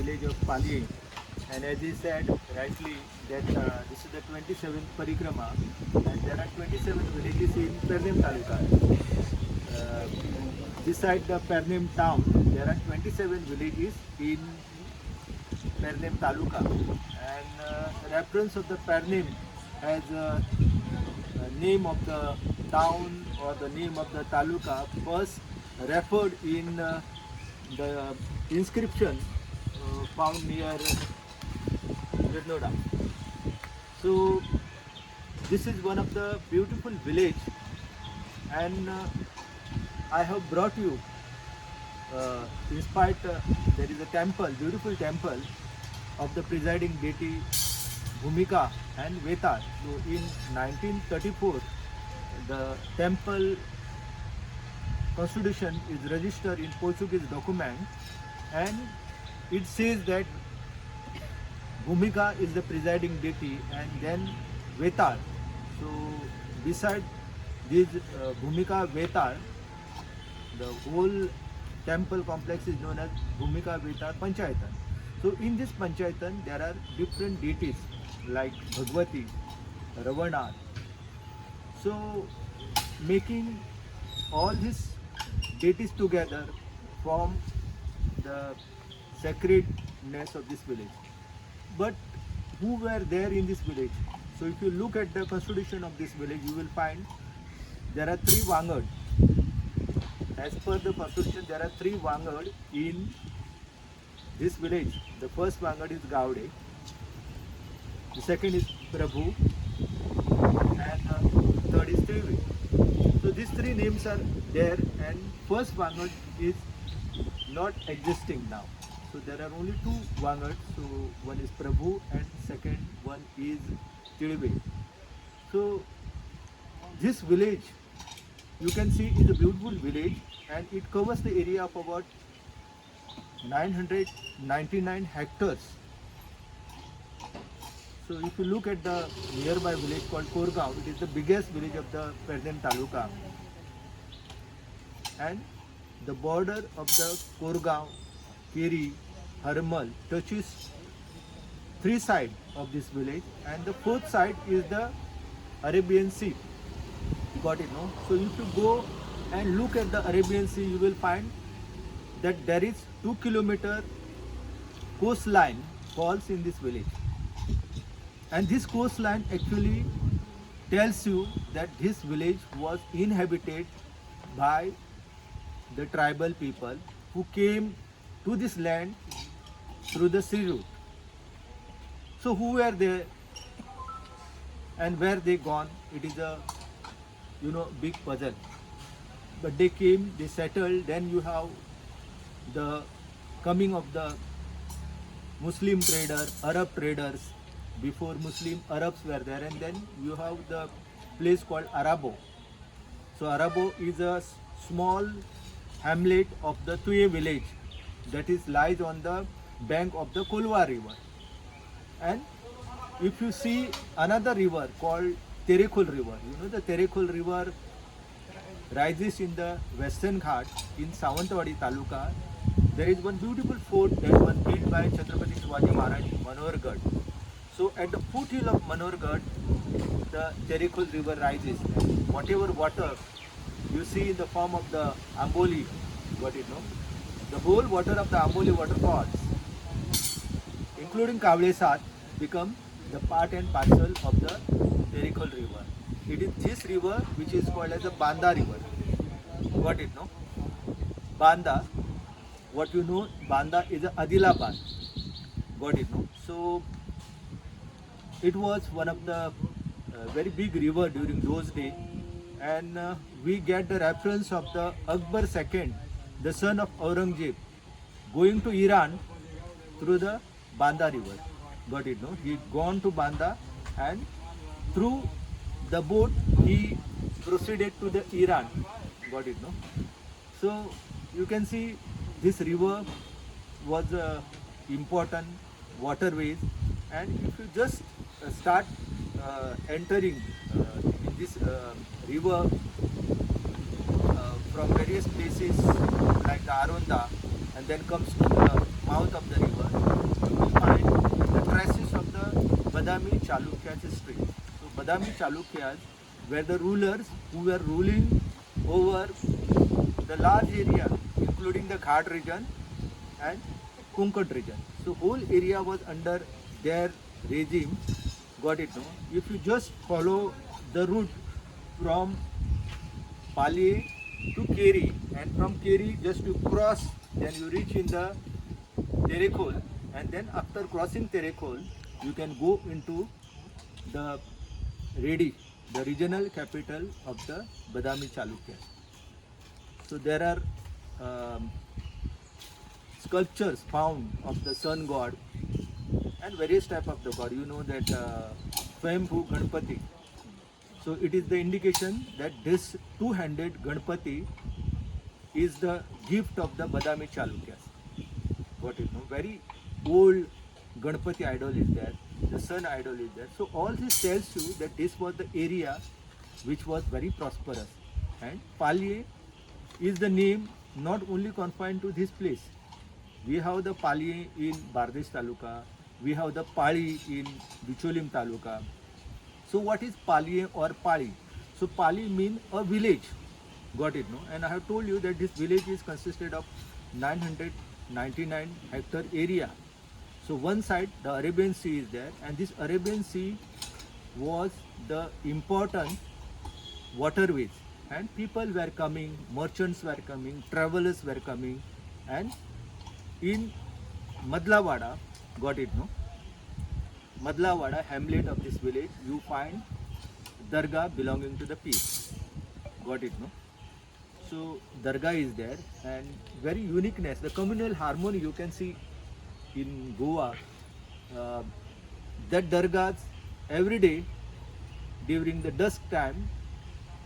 village of Pali. And as he said rightly, that this is the 27th parikrama, and there are 27 villages in Pernem Taluka. Uh, beside the Pernem town, there are 27 villages in Pernem Taluka, and reference of the Pernem has name of the town or the name of the taluka first referred in the inscription found near Virnoda. So this is one of the beautiful village, and I have brought you in spite there is a temple, beautiful temple of the presiding deity Bhumika and Vetar. So in 1934, the temple constitution is registered in Portuguese document, and it says that Bhumika is the presiding deity and then Vetar. So beside this Bhumika Vetar, the whole temple complex is known as Bhumika Vetar Panchayatan. So in this Panchayatan there are different deities like Bhagwati, Ravana. So making all these deities together form the sacredness of this village. But who were there in this village? So if you look at the constitution of this village, you will find there are three Wangad. As per the constitution, there are three Wangad in this village. The first Wangad is Gaude, the second is Prabhu, and third is Trivi. So these three names are there, and first Wangad is not existing now. So there are only two Wangads. So one is Prabhu and second one is Trivi. So this village, you can see, is a beautiful village, and it covers the area of about 999 hectares. So if you look at the nearby village called Korgaon, it is the biggest village of the Pernem Taluka. And the border of the Korgaon, Keri, Harmal touches three sides of this village, and the fourth side is the Arabian Sea. You got it, no? So if you go and look at the Arabian Sea, you will find that there is 2 kilometer coastline falls in this village. And this coastline actually tells you that this village was inhabited by the tribal people who came to this land through the sea route. So who were they and where they gone? It is a big puzzle. But they came, they settled. Then you have the coming of the Muslim trader, Arab traders. Before Muslim, Arabs were there, and then you have the place called Arabo. So Arabo is a small hamlet of the Tuye village that is lies on the bank of the Kolwa river. And if you see another river called Terekul river, the Terekul river rises in the Western Ghat in Sawantwadi Taluka. There is one beautiful fort that was built by Chhatrapati Shivaji Maharaj, Manohargarh. So at the foothill of Manohargarh, the Terekul river rises, and whatever water you see in the form of the Amboli, the whole water of the Amboli waterfalls, including Kavle Sat, become the part and parcel of the Terekul river. It is this river which is called as the Banda river. Got it, no? Banda, what you know, Banda is a Adilabad. Got it, no? So it was one of the very big river during those days, and we get the reference of the Akbar II, the son of Aurangzeb, going to Iran through the Banda river. Got it, no? He gone to Banda, and through the boat he proceeded to the Iran. Got it, no? So you can see this river was important waterways, and if you just start entering in this river from various places like the Aronda, and then comes to the mouth of the river, Badami Chalukyas history. So Badami Chalukyas were the rulers who were ruling over the large area, including the Ghat region and Konkan region. So whole area was under their regime. Got it? No. If you just follow the route from Palye to Keri, and from Keri just you cross, then you reach in the Terekol, and then after crossing Terekol, you can go into the Redi, the regional capital of the Badami Chalukya. So there are sculptures found of the sun god and various type of the god. You know that Swayambhu Ganpati. So it is the indication that this two-handed Ganpati is the gift of the Badami Chalukyas. Got it? No? Very old Ganpati idol is there. The sun idol is there. So all this tells you that this was the area which was very prosperous. And Palye is the name not only confined to this place. We have the Palye in Bardesh Taluka. We have the Pali in Bicholim Taluka. So what is Palye or Pali? So Pali means a village. Got it, no? And I have told you that this village is consisted of 999 hectare area. So one side the Arabian Sea is there, and this Arabian Sea was the important waterways, and people were coming, merchants were coming, travelers were coming, and in Madlawada, got it, no? Madlawada, hamlet of this village, you find Dargah belonging to the pir. Got it, no? So Dargah is there, and very uniqueness. The communal harmony you can see in Goa. That Dargahs every day during the dusk time,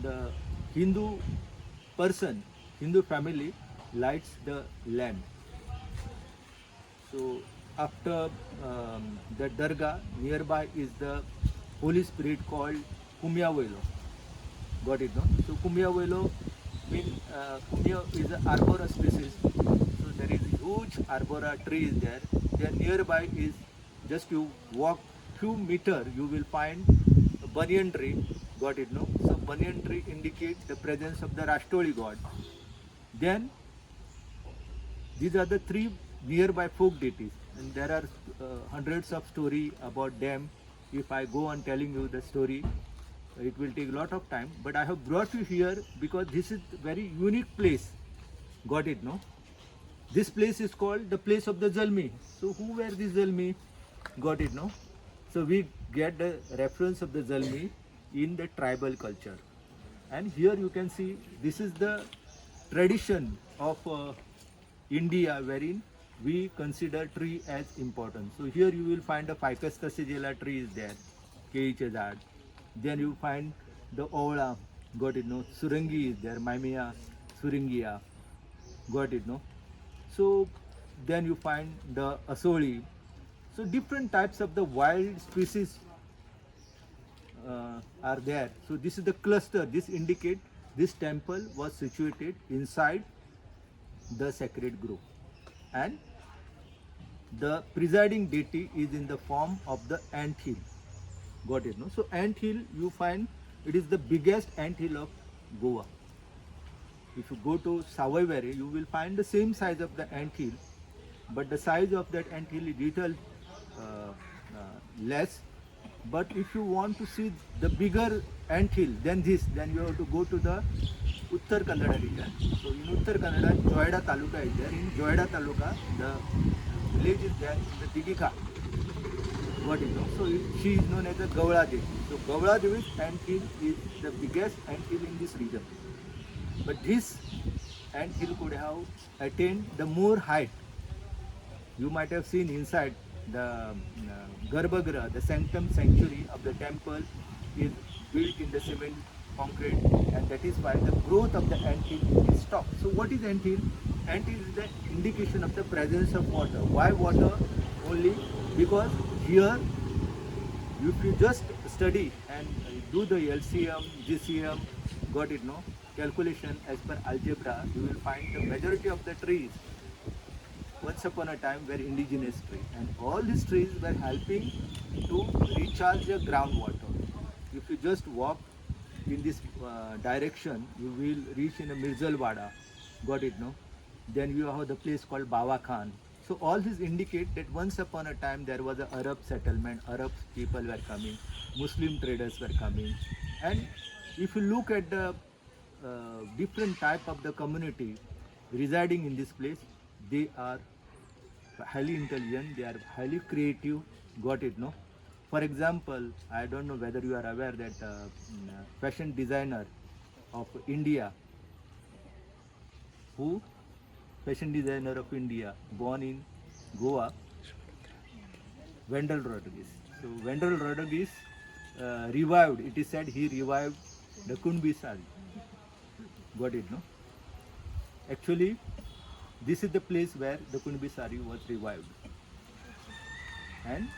the Hindu person, Hindu family lights the lamp. So after the Dargah, nearby is the holy spirit called Kumyawelo. Got it, no? So Kumyawelo means Kumya is an arbora species. So there is huge arbora tree is there. Then nearby is just you walk few meter, you will find a banyan tree. Got it, no? So banyan tree indicates the presence of the Rashtoli god. Then these are the three nearby folk deities, and there are hundreds of story about them. If I go on telling you the story, it will take a lot of time, but I have brought you here because this is a very unique place. Got it, no? This place is called the place of the Zalmi. So who were these Zalmi? Got it, no? So we get the reference of the Zalmi in the tribal culture. And here you can see this is the tradition of India wherein we consider tree as important. So here you will find the Ficus cassigella tree is there, Keiche झाड. Then you find the Ola, got it, no? Surangi is there, Mimea Suringia, got it, no? So then you find the Asoli. So different types of the wild species are there. So this is the cluster. This indicate this temple was situated inside the sacred grove, and the presiding deity is in the form of the ant hill. Got it, no? So ant hill you find it is the biggest ant hill of Goa. If you go to Savai Valley, you will find the same size of the ant hill, but the size of that ant hill is little less. But if you want to see the bigger ant hill than this, then you have to go to the Uttar Kannada region. So in Uttar Kannada, Joyda Taluka is there. In Joyda Taluka, the village is there, the Digika. What is it? So she is known as the Gavla Devi. So Gavla Devi's ant hill is the biggest ant hill in this region. But this ant hill could have attained the more height. You might have seen inside the Garbhagriha, the sanctum sanctuary of the temple is built in the cement concrete, and that is why the growth of the ant hill is stopped. So what is ant hill? Ant hill is the indication of the presence of water. Why water only? Because here, if you just study and do the LCM, GCM, got it, no? Calculation as per algebra, you will find the majority of the trees once upon a time were indigenous trees, and all these trees were helping to recharge the groundwater. If you just walk in this direction, you will reach in a Mirzalwada. Got it, no? Then you have the place called Bawa Khan. So all these indicate that once upon a time there was an Arab settlement. Arab people were coming, Muslim traders were coming, and if you look at the different type of the community residing in this place, they are highly intelligent, they are highly creative. Got it, no? For example, I don't know whether you are aware that fashion designer of India, who fashion designer of India, born in Goa, Wendell Rodriguez. So Wendell Rodriguez revived, it is said he revived the Kunbi sari. Got it, no? Actually, this is the place where the Kunbi sari was revived. And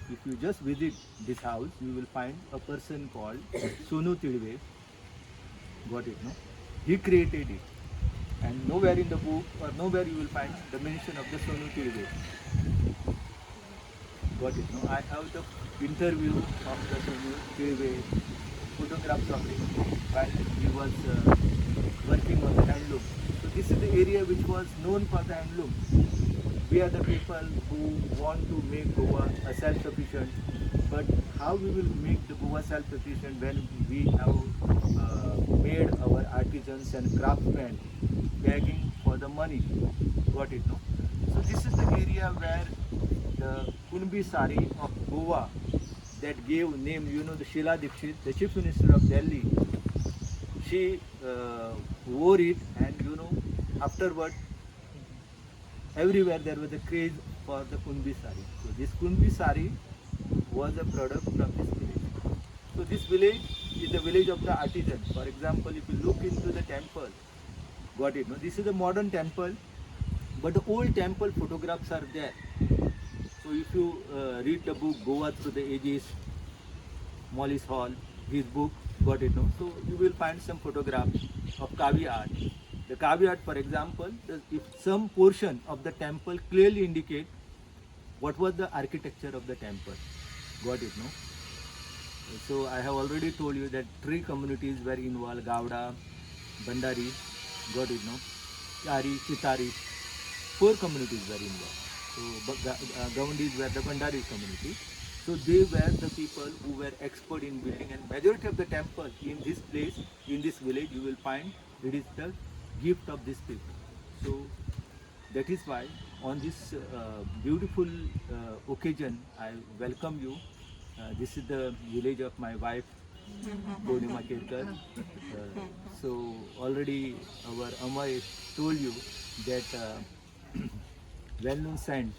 if you just visit this house, you will find a person called Sonu Tilve. Got it, no? He created it. And nowhere in the book or nowhere you will find the mention of the Sonu Tilve. Got it, no? I have the interview of the Sonu Tilve, photographs of him while he was working on the handloom. So this is the area which was known for the handloom. We are the people who want to make Goa a self-sufficient, but how we will make the Goa self-sufficient when we have made our artisans and craftsmen begging for the money. Got it, no? So this is the area where the Kunbi sari of Goa that gave name, you know, the Sheila Dikshit, the Chief Minister of Delhi, she wore it, and you know, afterward everywhere there was a craze for the Kunbi sari. So this Kunbi sari was a product from this village. So this village is the village of the artisan. For example, if you look into the temple, got it, no? This is a modern temple, but the old temple photographs are there. So if you read the book Goa Through the Ages, Mollis Hall, his book, got it, no? So you will find some photographs of Kavi art. The Kavi art, for example, if some portion of the temple clearly indicate what was the architecture of the temple. Got it, no? So I have already told you that 3 communities were involved: Gowda, Bandari, got it, no? Chari, Chitari, 4 communities were involved. So Gawandis were the Bandari community. So they were the people who were expert in building, and majority of the temple in this place, in this village, you will find it is the gift of these people. So that is why on this beautiful occasion, I welcome you. This is the village of my wife, Purnima Kerkar. So already our Amay told you that well-known saint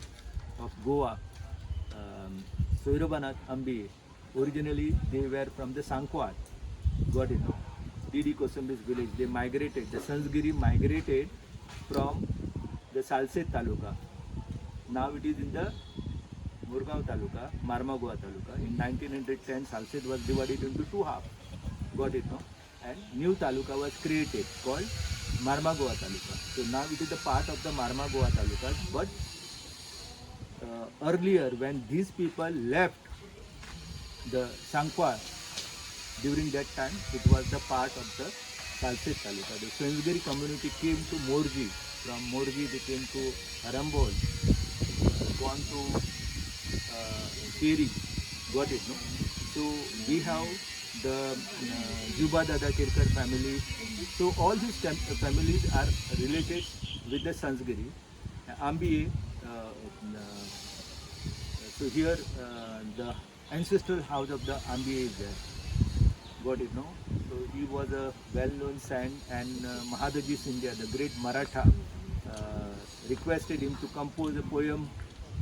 of Goa, Soirobanath Ambi, originally they were from the Sankwar. Got it, no? D.D. Kosambi's village. They migrated, the Sansgiri migrated from the Salset Taluka. Now it is in the Murgaon Taluka, Marmagoa Taluka. In 1910, Salset was divided into 2 halves. Got it, no? And new Taluka was created called Marmagoa Taluka. So now it is the part of the Marmagoa Taluka. But earlier, when these people left the Sankwar, during that time, it was the part of the Salset Taluka. The Sansgiri community came to Morgi. From Morgi, they came to Arambol, gone to Keri. Got it, no? So we have the Juba Dada Kerkar family. So all these families are related with the Sansgiri. Ambiye, so here the ancestral house of the Ambiye is there. Got it, no? So he was a well-known saint, and Mahadaji Sindhya, the great Maratha, requested him to compose a poem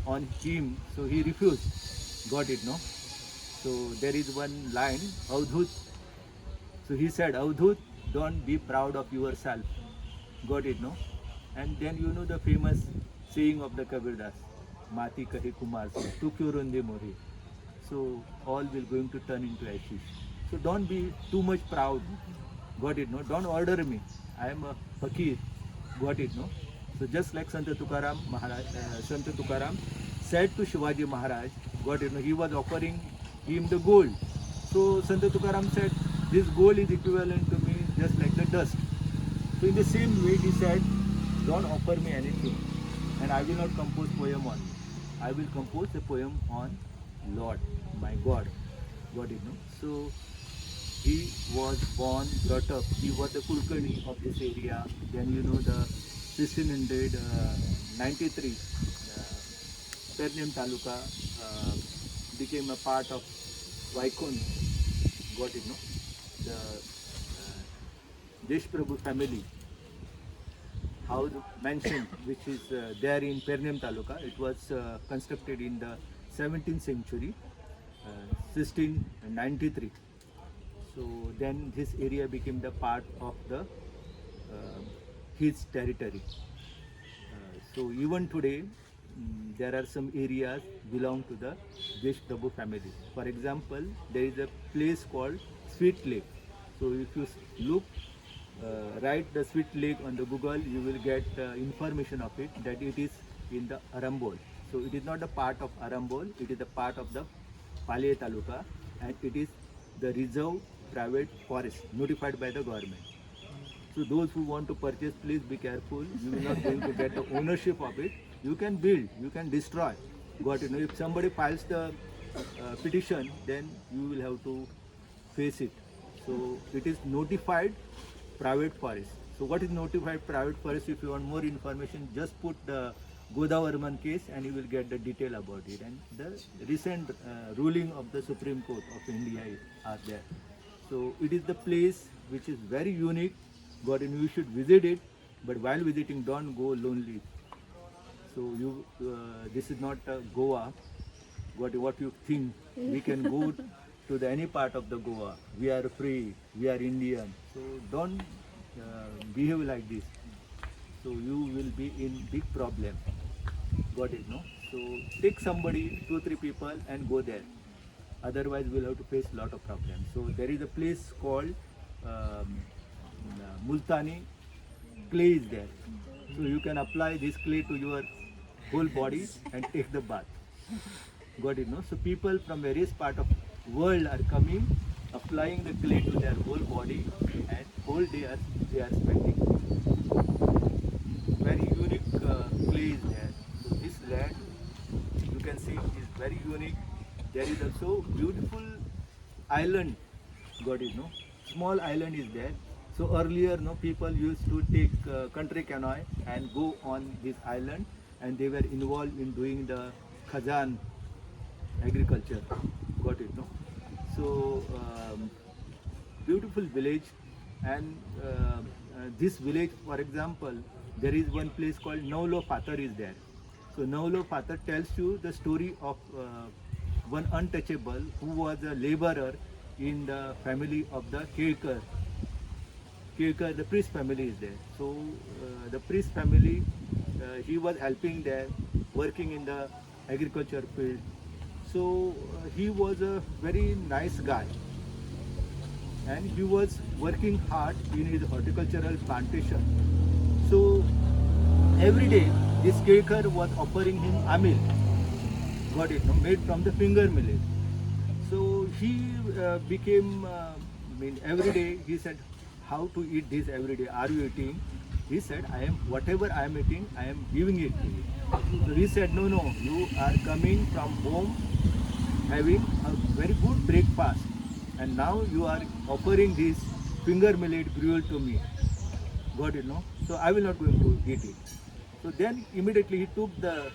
on him, so he refused. Got it, no? So there is one line, Avdhut. So he said, Avdhut, don't be proud of yourself. Got it, no? And then you know the famous saying of the Kabirdas, Mati kahi kumar se, tu kyun ronde mori. So all will going to turn into ashes. So don't be too much proud. Got it, no? Don't order me. I am a fakir. Got it, no? So just like Sant Tukaram Maharaj, Sant Tukaram said to Shivaji Maharaj, got it? He was offering him the gold. So Sant Tukaram said, this gold is equivalent to me just like the dust. So in the same way he said, don't offer me anything, and I will not compose poem on you. I will compose a poem on Lord, my God. Got it? No? So he was born, brought up. He was the Kulkarni of this area. Then the 1693, Pernem Taluka became a part of Vaikun. Got it? No? The Desh Prabhu family house mansion, which is there in Pernem Taluka. It was constructed in the 17th century, 1693. So then this area became the part of the his territory. So even today, there are some areas belong to the Desh Prabhu family. For example, there is a place called Sweet Lake. So if you look, write the Sweet Lake on the Google, you will get information of it that it is in the Arambol. So it is not a part of Arambol, it is a part of the Palye Taluka, and it is the reserve private forest notified by the government. So those who want to purchase, please be careful. You will not going to get the ownership of it. You can build, you can destroy. Got it? If somebody files the petition, then you will have to face it. So it is notified private forest. So what is notified private forest? If you want more information, just put the Godavarman case and you will get the detail about it. And the recent ruling of the Supreme Court of India are there. So it is the place which is very unique. Got it? You should visit it, but while visiting, don't go lonely. So you, this is not Goa. What you think? We can go to the any part of the Goa. We are free. We are Indian. So don't behave like this. So you will be in big problem. Got it? No. So take somebody, 2-3 people, and go there. Otherwise, we'll have to face a lot of problems. So there is a place called Multani clay is there. So you can apply this clay to your whole body and take the bath. Got it? No. So people from various part of world are coming, applying the clay to their whole body, and whole day they are spending. Very unique clay is there. So this land, you can see, is very unique. There is also beautiful island. Got it? No. Small island is there. So earlier, no, people used to take country canoe and go on this island, and they were involved in doing the khazan agriculture. Got it? No. So beautiful village, and this village, for example, there is one place called Naulo Pathar is there. So Naulo Pathar tells you the story of one untouchable who was a laborer in the family of the Kelkar. Kelkar, the priest family is there. So the priest family, he was helping there, working in the agriculture field. So he was a very nice guy, and he was working hard in his horticultural plantation. So every day this Kelkar was offering him amil. Got it? No? Made from the finger millet. So he became, every day he said, how to eat this every day? Are you eating? He said, I am, whatever I am eating, I am giving it to you. So he said, no, you are coming from home having a very good breakfast, and now you are offering this finger millet gruel to me. Got it? No? So I will not going to eat it. So then immediately he took the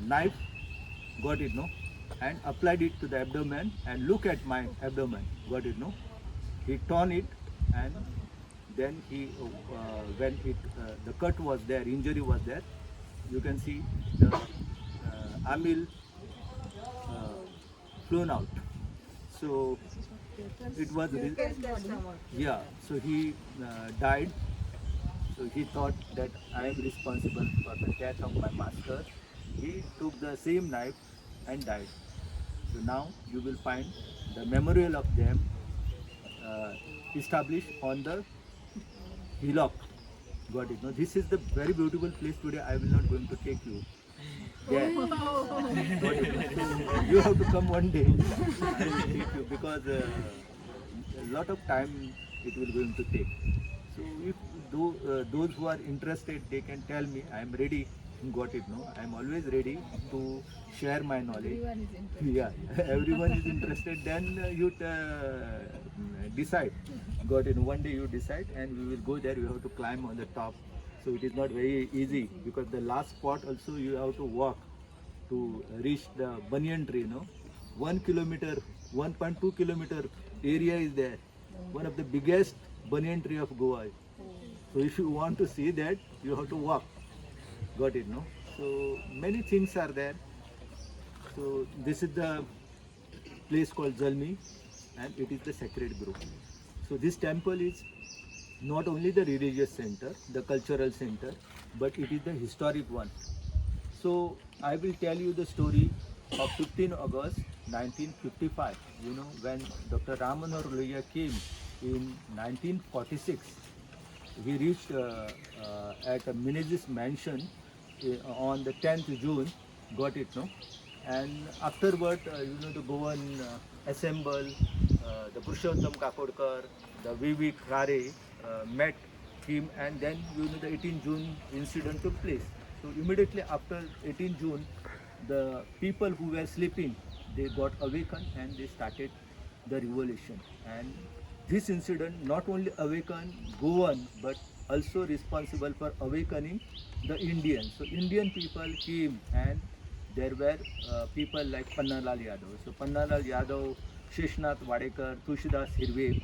knife, got it? No? And applied it to the abdomen, and look at my abdomen. Got it? No? He torn it, and then he, when it, the cut was there, injury was there, you can see the amil flown out. So it was, yeah, so he died. So he thought that I am responsible for the death of my master. He took the same knife and died. So now you will find the memorial of them established on the hillock. Got it. Now this is the very beautiful place. Today I will not going to take you there. Got it. So you have to come one day. I will take you because a lot of time it will going to take. So if those who are interested, they can tell me. I am ready. Got it. No, I am always ready to share my knowledge. Everyone is interested. Yeah, everyone is interested. Then you decide. Got it. One day you decide, and we will go there. You have to climb on the top. So it is not very easy because the last spot also you have to walk to reach the banyan tree. No, 1 kilometer, 1.2 kilometer area is there. One of the biggest banyan tree of Goa. So if you want to see that, you have to walk. Got it, no? So many things are there. So this is the place called Jalmi, and it is the sacred grove. So this temple is not only the religious center, the cultural center, but it is the historic one. So I will tell you the story of 15 August 1955. You know, when Dr. Ram Manohar Lohia came in 1946, he reached at a Menzies mansion on the 10th June. Got it, no? And afterward, the Goan assemble, the Purushottam Kakodkar, the V.V. Khare met him, and then the 18 June incident took place. So immediately after 18 June, the people who were sleeping, they got awakened and they started the revolution. And this incident not only awakened Goan but also responsible for awakening the Indians. So Indian people came, and there were people like Pannalal Yadav. So Pannalal Yadav, Sheshnath Wadekar, Tulsidas Hirve.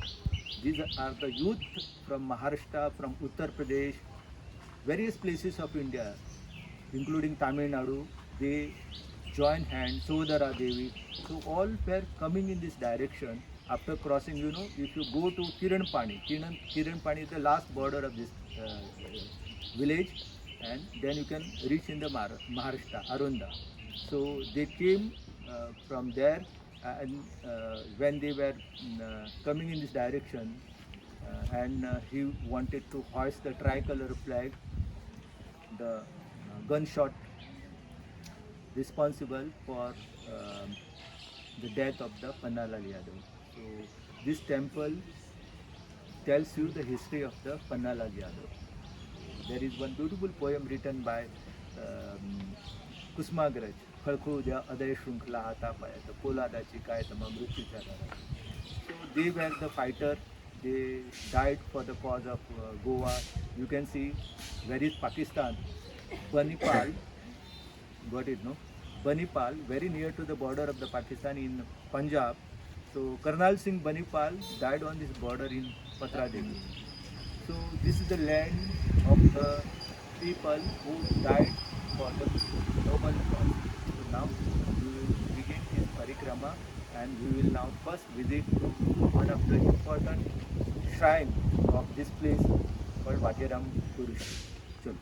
These are the youth from Maharashtra, from Uttar Pradesh, various places of India, including Tamil Nadu. They joined hands, Sodara Devi. So all were coming in this direction. After crossing, if you go to Kiranpani, Kiranpani is the last border of this village, and then you can reach in the Maharashtra, Arunda. So they came from there, and when they were coming in this direction, and he wanted to hoist the tricolor flag, the gunshot responsible for the death of the Pannalal Yadav. So this temple tells you the history of the Pannalal Yadav. There is one beautiful poem written by Kusmagraj, Khalkhudya Aday Shrunkla Hata Paya, the Poladachi Kai Tama Mrutyucha Dara. So they were the fighter. They died for the cause of Goa. You can see where is Pakistan, Banipal. Got it, no? Banipal, very near to the border of the Pakistan in Punjab. So Karnal Singh Banipal died on this border in Patra Devi. So this is the land of the people who died for the noble cause. So now we will begin this parikrama, and we will now first visit one of the important shrine of this place called Vatyaram Purush. Chalo.